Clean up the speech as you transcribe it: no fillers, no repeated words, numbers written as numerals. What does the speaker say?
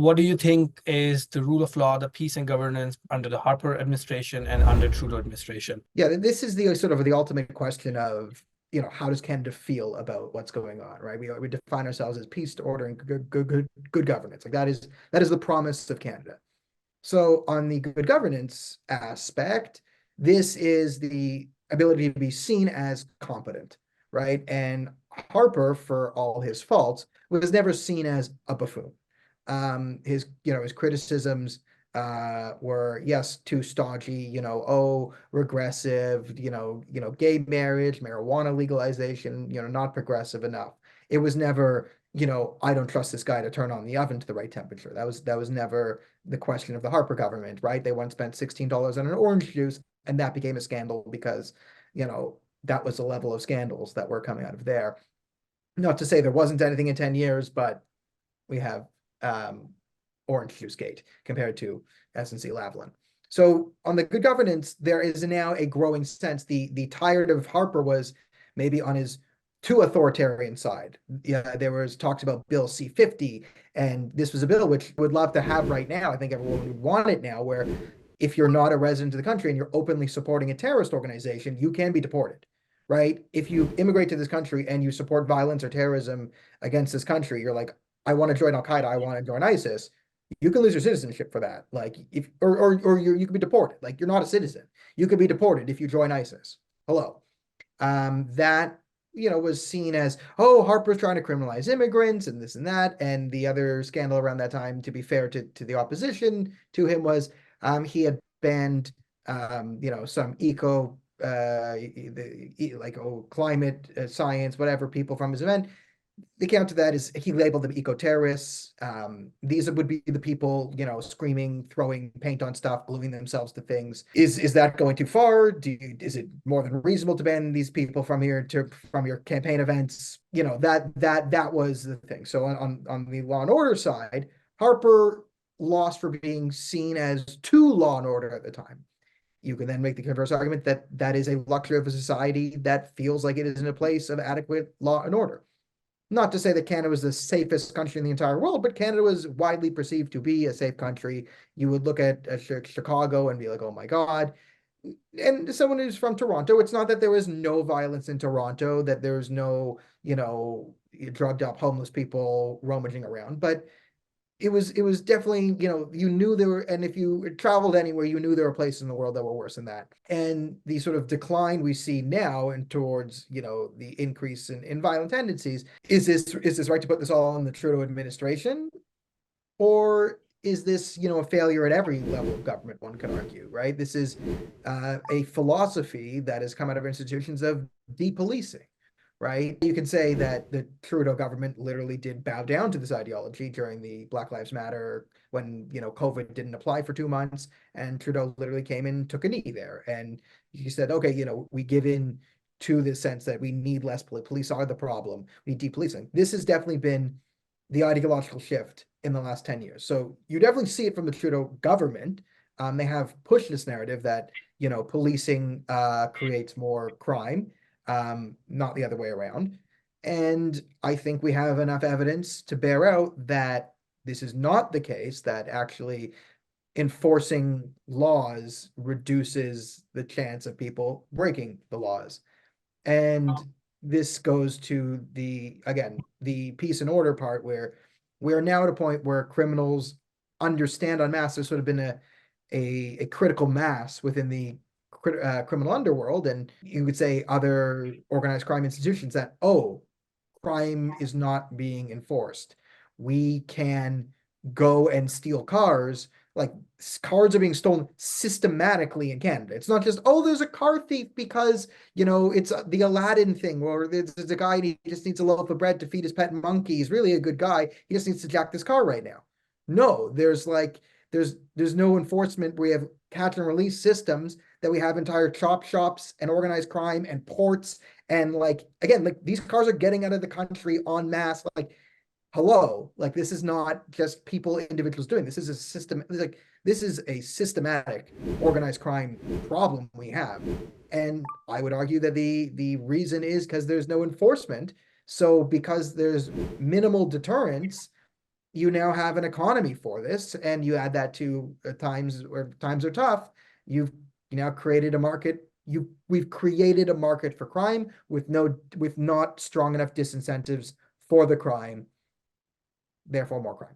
what do you think is the rule of law, the peace and governance under the Harper administration and under Trudeau administration? Yeah, this is the sort of the ultimate question of, how does Canada feel about what's going on, right? We define ourselves as peace, order, and good governance. Like that is the promise of Canada. So on the good governance aspect, this is the ability to be seen as competent, right? And Harper, for all his faults, was never seen as a buffoon. His criticisms were, yes, too stodgy, regressive, gay marriage, marijuana legalization, not progressive enough. It was never, I don't trust this guy to turn on the oven to the right temperature. That was never the question of the Harper government, right? They once spent $16 on an orange juice, and that became a scandal because, that was the level of scandals that were coming out of there. Not to say there wasn't anything in 10 years, but we have Orange Juice Gate compared to SNC-Lavalin. So on the good governance, there is now a growing sense. The tired of Harper was maybe on his too authoritarian side. Yeah, there was talks about Bill C-50, and this was a bill which would love to have right now. I think everyone would want it now, where if you're not a resident of the country and you're openly supporting a terrorist organization, you can be deported, right? If you immigrate to this country and you support violence or terrorism against this country, you're like, I want to join Al Qaeda, I want to join ISIS. You can lose your citizenship for that. Like if or you could be deported. Like you're not a citizen. You could be deported if you join ISIS. Hello. That was seen as, oh, Harper's trying to criminalize immigrants and this and that. And the other scandal around that time, to be fair to the opposition to him, was he had banned some climate science, whatever, people from his event. The counter to that is he labeled them eco-terrorists. These would be the people, screaming, throwing paint on stuff, gluing themselves to things. Is that going too far? Is it more than reasonable to ban these people from your campaign events? That was the thing. So on the law and order side, Harper lost for being seen as too law and order at the time. You can then make the converse argument that that is a luxury of a society that feels like it is in a place of adequate law and order. Not to say that Canada was the safest country in the entire world, but Canada was widely perceived to be a safe country. You would look at Chicago and be like, oh my God. And someone who's from Toronto, it's not that there was no violence in Toronto, that there was no, drugged up homeless people rummaging around, but it was definitely, you knew there were, and if you traveled anywhere, you knew there were places in the world that were worse than that. And the sort of decline we see now and towards, the increase in violent tendencies, is this right to put this all on the Trudeau administration? Or is this, a failure at every level of government, one could argue, right? This is a philosophy that has come out of institutions of depolicing. Right? You can say that the Trudeau government literally did bow down to this ideology during the Black Lives Matter when, COVID didn't apply for 2 months, and Trudeau literally came in and took a knee there. And he said, okay, we give in to the sense that we need less police are the problem. We need depolicing. This has definitely been the ideological shift in the last 10 years. So you definitely see it from the Trudeau government. They have pushed this narrative that, policing creates more crime. Not the other way around. And I think we have enough evidence to bear out that this is not the case, that actually enforcing laws reduces the chance of people breaking the laws. And this goes to the peace and order part, where we are now at a point where criminals understand en masse. There's sort of been a critical mass within the criminal underworld, and you would say other organized crime institutions, that, oh, crime is not being enforced. We can go and steal cars. Like, cars are being stolen systematically in Canada. It's not just, oh, there's a car thief because, it's the Aladdin thing, or there's a guy and he just needs a loaf of bread to feed his pet monkey. He's really a good guy. He just needs to jack this car right now. No, there's no enforcement. We have catch and release systems, that we have entire chop shops and organized crime and ports. And these cars are getting out of the country en masse. Like, hello, like, this is not just individuals doing this. This is a system. This is a systematic organized crime problem we have. And I would argue that the reason is because there's no enforcement. So because there's minimal deterrence, you now have an economy for this, and you add that to times where times are tough. You've now created a market. We've created a market for crime with not strong enough disincentives for the crime. Therefore, more crime.